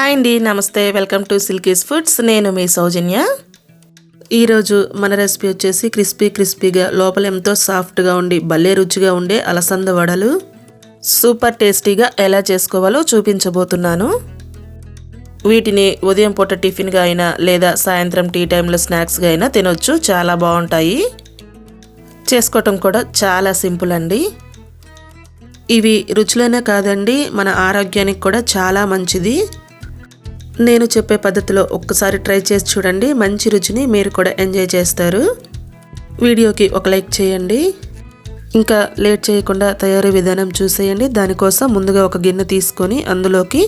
Hi అండి, నమస్తే. Welcome to Silkies Foods. నేను మీ సౌజన్య. ఈరోజు మన రెసిపీ వచ్చేసి క్రిస్పీగా లోపల ఎంతో సాఫ్ట్గా ఉండి భలే రుచిగా ఉండే అలసంద వడలు సూపర్ టేస్టీగా ఎలా చేసుకోవాలో చూపించబోతున్నాను. వీటిని ఉదయం పూట టిఫిన్గా అయినా లేదా సాయంత్రం టీ టైంలో స్నాక్స్గా అయినా తినొచ్చు. చాలా బాగుంటాయి. చేసుకోవటం కూడా చాలా సింపుల్ అండి. ఇవి రుచులైనా కాదండి, మన ఆరోగ్యానికి కూడా చాలా మంచిది. నేను చెప్పే పద్ధతిలో ఒక్కసారి ట్రై చేసి చూడండి. మంచి రుచిని మీరు కూడా ఎంజాయ్ చేస్తారు. వీడియోకి ఒక లైక్ చేయండి. ఇంకా లేట్ చేయకుండా తయారీ విధానం చూసేయండి. దానికోసం ముందుగా ఒక గిన్నె తీసుకొని అందులోకి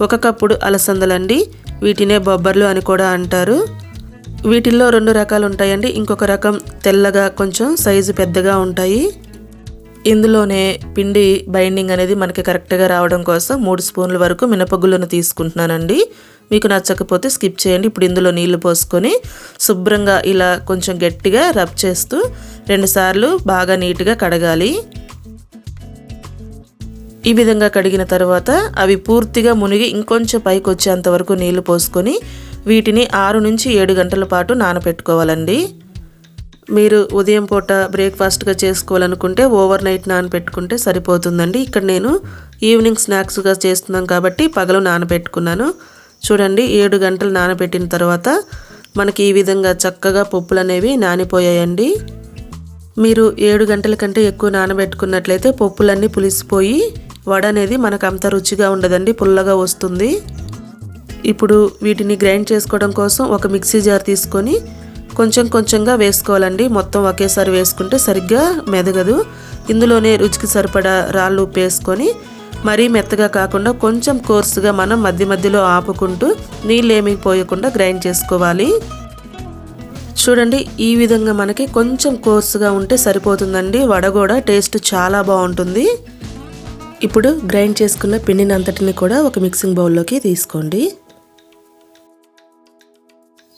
1 కప్పుడు అలసందలండి. వీటినే బొబ్బర్లు అని కూడా అంటారు. వీటిల్లో 2 రకాలు ఉంటాయండి. ఇంకొక రకం తెల్లగా కొంచెం సైజు పెద్దగా ఉంటాయి. ఇందులోనే పిండి బైండింగ్ అనేది మనకి కరెక్ట్గా రావడం కోసం 3 స్పూన్ల వరకు మినపగుళ్ళను తీసుకుంటున్నానండి. మీకు నచ్చకపోతే స్కిప్ చేయండి. ఇప్పుడు ఇందులో నీళ్లు పోసుకొని శుభ్రంగా ఇలా కొంచెం గట్టిగా రబ్ చేస్తూ 2 సార్లు బాగా నీట్గా కడగాలి. ఈ విధంగా కడిగిన తర్వాత అవి పూర్తిగా మునిగి ఇంకొంచెం పైకి వచ్చేంత వరకు నీళ్లు పోసుకొని వీటిని 6 నుంచి 7 గంటల పాటు నానబెట్టుకోవాలండి. మీరు ఉదయం పూట బ్రేక్ఫాస్ట్గా చేసుకోవాలనుకుంటే ఓవర్ నైట్ నానబెట్టుకుంటే సరిపోతుందండి. ఇక్కడ నేను ఈవినింగ్ స్నాక్స్గా చేస్తున్నాను కాబట్టి పగలు నానబెట్టుకున్నాను. చూడండి, 7 గంటలు నానబెట్టిన తర్వాత మనకి ఈ విధంగా చక్కగా పప్పులు అనేవి నానిపోయాయండి. మీరు 7 గంటల కంటే ఎక్కువ నానబెట్టుకున్నట్లయితే పప్పులన్నీ పులిసిపోయి వడ అనేది మనకు అంత రుచిగా ఉండదండి, పుల్లగా వస్తుంది. ఇప్పుడు వీటిని గ్రైండ్ చేసుకోవడం కోసం ఒక మిక్సీ జార్ తీసుకొని కొంచెంగా వేసుకోవాలండి. మొత్తం ఒకేసారి వేసుకుంటే సరిగ్గా మెదగదు. ఇందులోనే రుచికి సరిపడా రాళ్ళు ఉప్పు వేసుకొని మరీ మెత్తగా కాకుండా కొంచెం కోర్సుగా మనం మధ్యలో ఆపుకుంటూ నీళ్ళేమీ పోయకుండా గ్రైండ్ చేసుకోవాలి. చూడండి, ఈ విధంగా మనకి కొంచెం కోర్సుగా ఉంటే సరిపోతుందండి. వడ కూడా టేస్ట్ చాలా బాగుంటుంది. ఇప్పుడు గ్రైండ్ చేసుకున్న పిండిని అంతటిని కూడా ఒక మిక్సింగ్ బౌల్లోకి తీసుకోండి.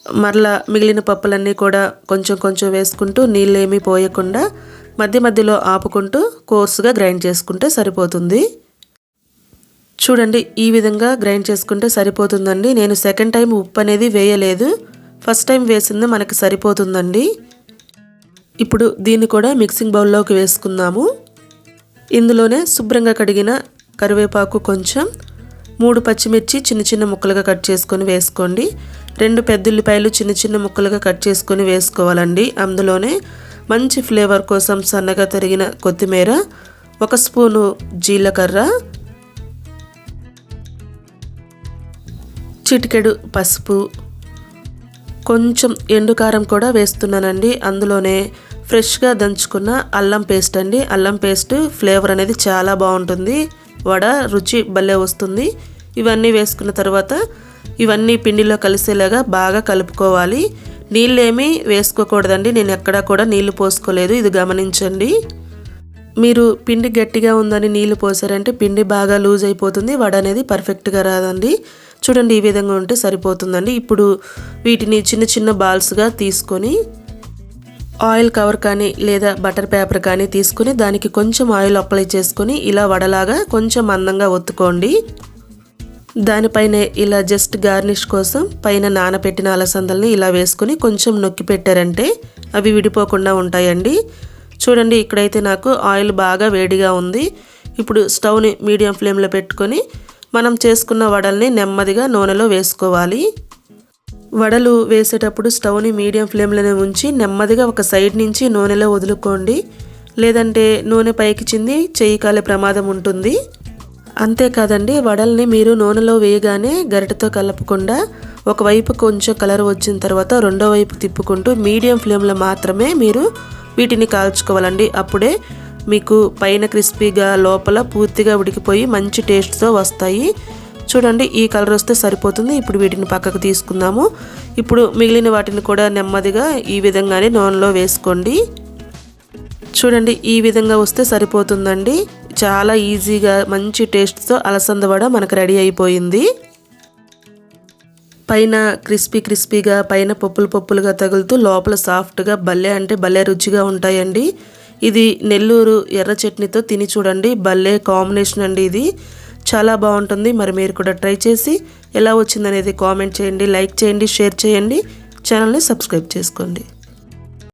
మరలా మిగిలిన పప్పులన్నీ కూడా కొంచెం వేసుకుంటూ నీళ్ళేమీ పోయకుండా మధ్యలో ఆపుకుంటూ కోర్సుగా గ్రైండ్ చేసుకుంటే సరిపోతుంది. చూడండి, ఈ విధంగా గ్రైండ్ చేసుకుంటే సరిపోతుందండి. నేను సెకండ్ టైం ఉప్పు అనేది వేయలేదు, ఫస్ట్ టైం వేసింది మనకి సరిపోతుందండి. ఇప్పుడు దీన్ని కూడా మిక్సింగ్ బౌల్లోకి వేసుకుందాము. ఇందులోనే శుభ్రంగా కడిగిన కరివేపాకు కొంచెం, 3 పచ్చిమిర్చి చిన్న ముక్కలుగా కట్ చేసుకొని వేసుకోండి. 2 పెద్ద ఉల్లిపాయలు చిన్న ముక్కలుగా కట్ చేసుకొని వేసుకోవాలండి. అందులోనే మంచి ఫ్లేవర్ కోసం సన్నగా తరిగిన కొత్తిమీర, 1 స్పూను జీలకర్ర, చిటికెడు పసుపు, కొంచెం ఎండుకారం కూడా వేస్తున్నానండి. అందులోనే ఫ్రెష్గా దంచుకున్న అల్లం పేస్ట్ అండి. అల్లం పేస్ట్ ఫ్లేవర్ అనేది చాలా బాగుంటుంది, వడ రుచి భలే వస్తుంది. ఇవన్నీ వేసుకున్న తర్వాత ఇవన్నీ పిండిలో కలిసేలాగా బాగా కలుపుకోవాలి. నీళ్ళేమీ వేసుకోకూడదండి. నేను ఎక్కడా కూడా నీళ్లు పోసుకోలేదు, ఇది గమనించండి. మీరు పిండి గట్టిగా ఉందని నీళ్లు పోసారంటే పిండి బాగా లూజ్ అయిపోతుంది, వడ అనేది పర్ఫెక్ట్గా రాదండి. చూడండి, ఈ విధంగా ఉంటే సరిపోతుందండి. ఇప్పుడు వీటిని చిన్న బాల్స్గా తీసుకొని ఆయిల్ కవర్ కానీ లేదా బటర్ పేపర్ కానీ తీసుకొని దానికి కొంచెం ఆయిల్ అప్లై చేసుకొని ఇలా వడలాగా కొంచెం మందంగా ఒత్తుకోండి. దానిపైనే ఇలా జస్ట్ గార్నిష్ కోసం పైన నానబెట్టిన అలసందల్ని ఇలా వేసుకొని కొంచెం నొక్కి పెట్టారంటే అవి విడిపోకుండా ఉంటాయండి. చూడండి, ఇక్కడైతే నాకు ఆయిల్ బాగా వేడిగా ఉంది. ఇప్పుడు స్టవ్ని మీడియం ఫ్లేమ్లో పెట్టుకొని మనం చేసుకున్న వడల్ని నెమ్మదిగా నూనెలో వేసుకోవాలి. వడలు వేసేటప్పుడు స్టవ్ని మీడియం ఫ్లేమ్లోనే ఉంచి నెమ్మదిగా ఒక సైడ్ నుంచి నూనెలో వదులుకోండి, లేదంటే నూనె పైకి చింది చెయ్యి కాలే ప్రమాదం ఉంటుంది. అంతేకాదండి, వడల్ని మీరు నూనెలో వేయగానే గరిటెతో కలపకుండా ఒకవైపు కొంచెం కలర్ వచ్చిన తర్వాత రెండో వైపు తిప్పుకుంటూ మీడియం ఫ్లేమ్లో మాత్రమే మీరు వీటిని కాల్చుకోవాలండి. అప్పుడే మీకు పైన క్రిస్పీగా లోపల పూర్తిగా ఉడికిపోయి మంచి టేస్ట్తో వస్తాయి. చూడండి, ఈ కలర్ వస్తే సరిపోతుంది. ఇప్పుడు వీటిని పక్కకు తీసుకుందాము. ఇప్పుడు మిగిలిన వాటిని కూడా నెమ్మదిగా ఈ విధంగానే నూనెలో వేసుకోండి. చూడండి, ఈ విధంగా వస్తే సరిపోతుందండి. చాలా ఈజీగా మంచి టేస్ట్తో అలసంద వడ మనకు రెడీ అయిపోయింది. పైన క్రిస్పీగా పైన పప్పులుగా తగులుతూ లోపల సాఫ్ట్గా భలే రుచిగా ఉంటాయండి. ఇది నెల్లూరు ఎర్ర చట్నీతో తిని చూడండి, భలే కాంబినేషన్ అండి. ఇది చాలా బాగుంటుంది. మరి మీరు కూడా ట్రై చేసి ఎలా వచ్చిందనేది కామెంట్ చేయండి, లైక్ చేయండి, షేర్ చేయండి, ఛానల్ని సబ్స్క్రైబ్ చేసుకోండి.